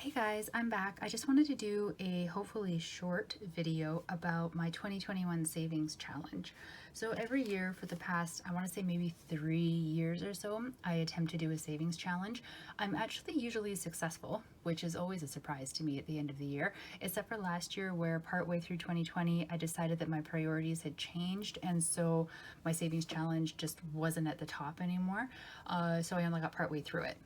Hey guys, I'm back. I just wanted to do a hopefully short video about my 2021 savings challenge. So every year for the past, I want to say maybe 3 years or so, I attempt to do a savings challenge. I'm actually usually successful, which is always a surprise to me at the end of the year, except for last year where partway through 2020, I decided that my priorities had changed. And so my savings challenge just wasn't at the top anymore. So I only got partway through it.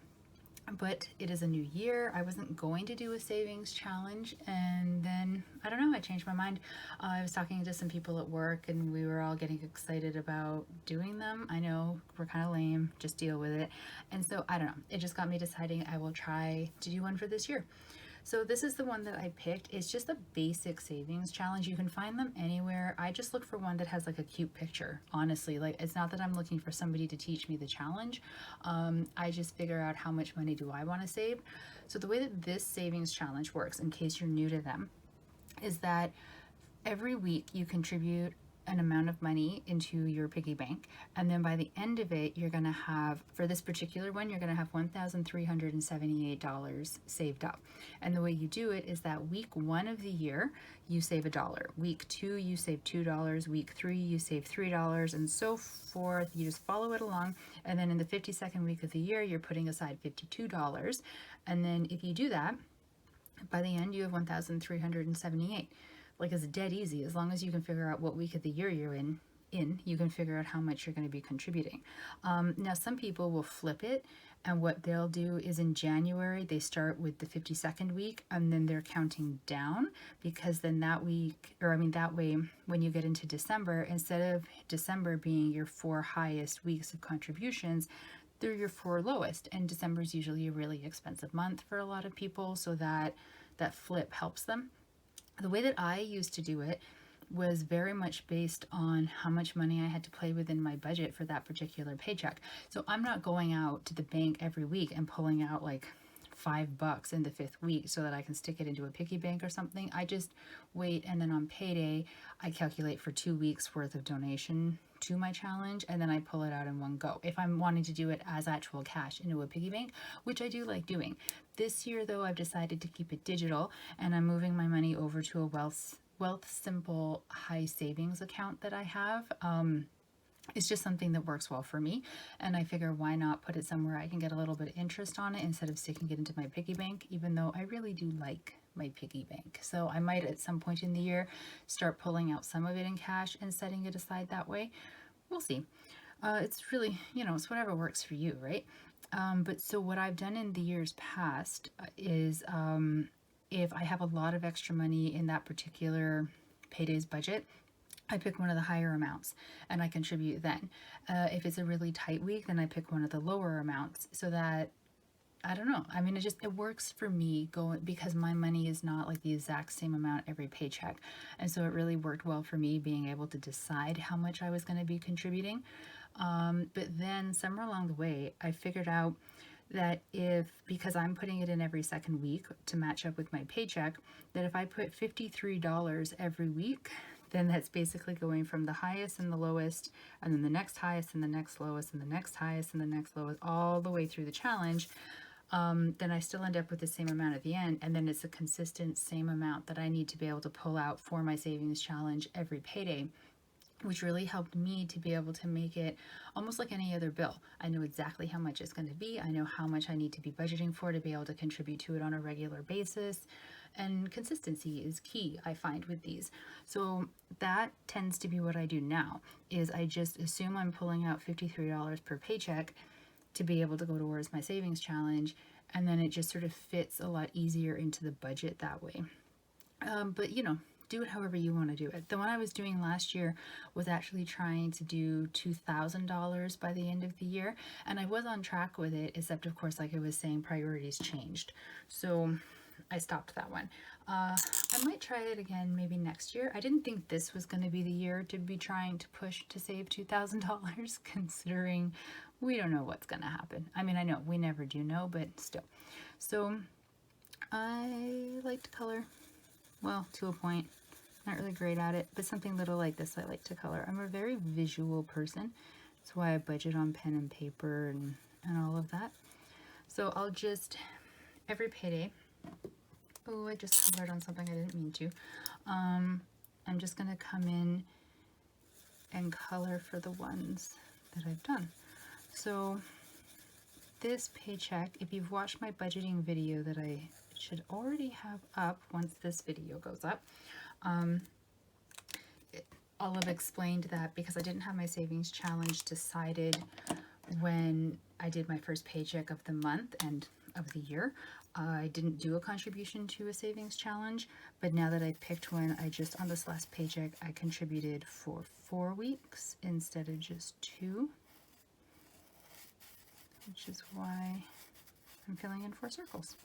But it is a new year. I wasn't going to do a savings challenge, and then I don't know, I changed my mind. I was talking to some people at work and we were all getting excited about doing them. I know we're kind of lame, just deal with it. And so I don't know, it just got me deciding I will try to do one for this year. So this is the one that I picked. It's just a basic savings challenge. You can find them anywhere. I just look for one that has like a cute picture, honestly. Like, it's not that I'm looking for somebody to teach me the challenge. I just figure out how much money do I want to save. So the way that this savings challenge works, in case you're new to them, is that every week you contribute an amount of money into your piggy bank, and then by the end of it you're going to have, for this particular one, you're going to have $1,378 saved up. And the way you do it is that week 1 of the year you save $1, week 2 you save $2, week 3 you save $3, and so forth. You just follow it along, and then in the 52nd week of the year you're putting aside $52. And then if you do that, by the end you have 1,378. Like, it's dead easy. As long as you can figure out what week of the year you're in, you can figure out how much you're going to be contributing. Now some people will flip it, and what they'll do is in January they start with the 52nd week and then they're counting down, because then that week, or I mean that way, when you get into December, instead of December being your 4 highest weeks of contributions, they're your 4 lowest. And December is usually a really expensive month for a lot of people, so that flip helps them. The way that I used to do it was very much based on how much money I had to play within my budget for that particular paycheck. So I'm not going out to the bank every week and pulling out like $5 in the 5th week so that I can stick it into a piggy bank or something. I just wait, and then on payday I calculate for 2 weeks worth of donation to my challenge, and then I pull it out in one go if I'm wanting to do it as actual cash into a piggy bank, which I do like doing. This year though, I've decided to keep it digital, and I'm moving my money over to a Wealthsimple high savings account that I have. It's just something that works well for me, and I figure why not put it somewhere I can get a little bit of interest on it instead of sticking it into my piggy bank, even though I really do like my piggy bank. So I might at some point in the year start pulling out some of it in cash and setting it aside that way. We'll see. It's really, it's whatever works for you, right? But so what I've done in the years past is, if I have a lot of extra money in that particular payday's budget, I pick one of the higher amounts and I contribute then. If it's a really tight week, then I pick one of the lower amounts, so that, I don't know. I mean, it works for me, going, because my money is not like the exact same amount every paycheck. And so it really worked well for me being able to decide how much I was going to be contributing. But then somewhere along the way, I figured out that because I'm putting it in every second week to match up with my paycheck, that if I put $53 every week, then that's basically going from the highest and the lowest, and then the next highest and the next lowest and the next highest and the next lowest, all the way through the challenge. Then I still end up with the same amount at the end, and then it's a consistent same amount that I need to be able to pull out for my savings challenge every payday, which really helped me to be able to make it almost like any other bill. I know exactly how much it's going to be. I know how much I need to be budgeting for to be able to contribute to it on a regular basis. And consistency is key, I find, with these. So that tends to be what I do now, is I just assume I'm pulling out $53 per paycheck to be able to go towards my savings challenge, and then it just sort of fits a lot easier into the budget that way. But do it however you want to do it. The one I was doing last year was actually trying to do $2,000 by the end of the year, and I was on track with it, except of course, like I was saying, priorities changed. So I stopped that one. I might try it again maybe next year. I didn't think this was going to be the year to be trying to push to save $2,000, considering we don't know what's going to happen. I mean, I know we never do know, but still. So I like to color. Well, to a point. Not really great at it, but something little like this I like to color. I'm a very visual person. That's why I budget on pen and paper and all of that. So I'll just, every payday, Oh, I just colored on something I didn't mean to. I'm just going to come in and color for the ones that I've done. So this paycheck, if you've watched my budgeting video that I should already have up once this video goes up, I'll have explained that because I didn't have my savings challenge decided when I did my first paycheck of the month and of the year. I didn't do a contribution to a savings challenge, but now that I picked one, I just, on this last paycheck, I contributed for 4 weeks instead of just 2, which is why I'm filling in 4 circles.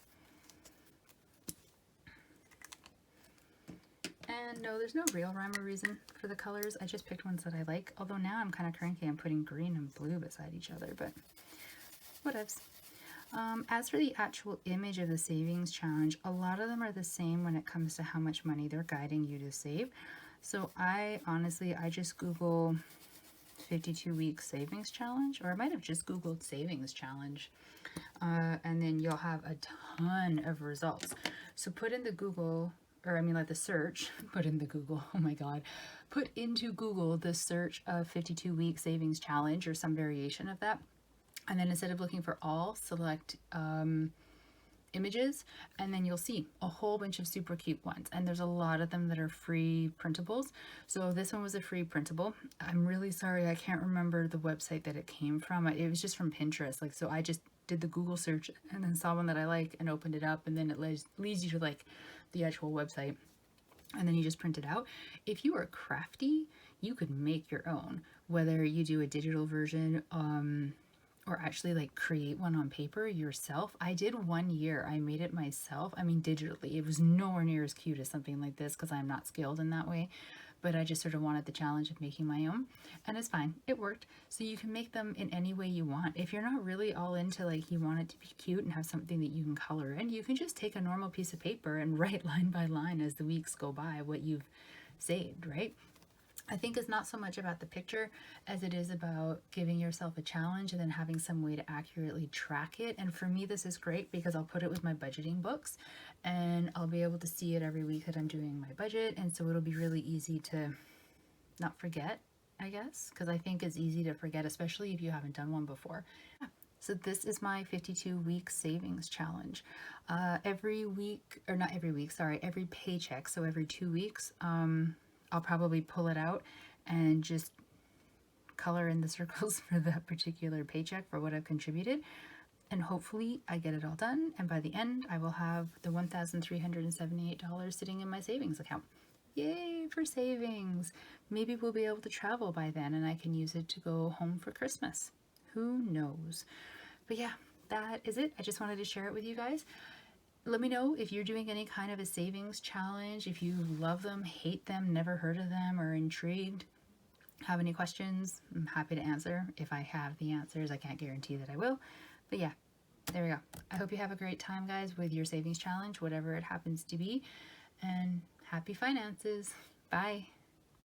And no, there's no real rhyme or reason for the colors. I just picked ones that I like, although now I'm kind of cranky. I'm putting green and blue beside each other, but whatevs. As for the actual image of the savings challenge, a lot of them are the same when it comes to how much money they're guiding you to save. So I just Google 52 week savings challenge, or I might have just Googled savings challenge, and then you'll have a ton of results. So put in the Google, or I mean like the search, put in the Google, oh my god, put into Google the search of 52 week savings challenge or some variation of that. And then instead of looking for all, select images, and then you'll see a whole bunch of super cute ones. And there's a lot of them that are free printables. So this one was a free printable. I'm really sorry, I can't remember the website that it came from. It was just from Pinterest. Like, so I just did the Google search and then saw one that I like and opened it up, and then it leads you to like the actual website. And then you just print it out. If you are crafty, you could make your own, whether you do a digital version, or actually like create one on paper yourself. I did 1 year. I made it myself. I mean, digitally. It was nowhere near as cute as something like this because I'm not skilled in that way. But I just sort of wanted the challenge of making my own. And it's fine. It worked. So you can make them in any way you want. If you're not really all into like you want it to be cute and have something that you can color in, you can just take a normal piece of paper and write line by line as the weeks go by what you've saved, right? I think it's not so much about the picture as it is about giving yourself a challenge and then having some way to accurately track it. And for me, this is great because I'll put it with my budgeting books and I'll be able to see it every week that I'm doing my budget. And so it'll be really easy to not forget, I guess, because I think it's easy to forget, especially if you haven't done one before. So this is my 52 week savings challenge. Every week, or not every week, sorry, every paycheck, so every 2 weeks, I'll probably pull it out and just color in the circles for that particular paycheck for what I've contributed. And hopefully I get it all done. And by the end, I will have the $1,378 sitting in my savings account. Yay for savings. Maybe we'll be able to travel by then and I can use it to go home for Christmas. Who knows? But yeah, that is it. I just wanted to share it with you guys. Let me know if you're doing any kind of a savings challenge, if you love them, hate them, never heard of them, or intrigued, have any questions. I'm happy to answer. If I have the answers, I can't guarantee that I will. But yeah, there we go. I hope you have a great time, guys, with your savings challenge, whatever it happens to be. And happy finances. Bye.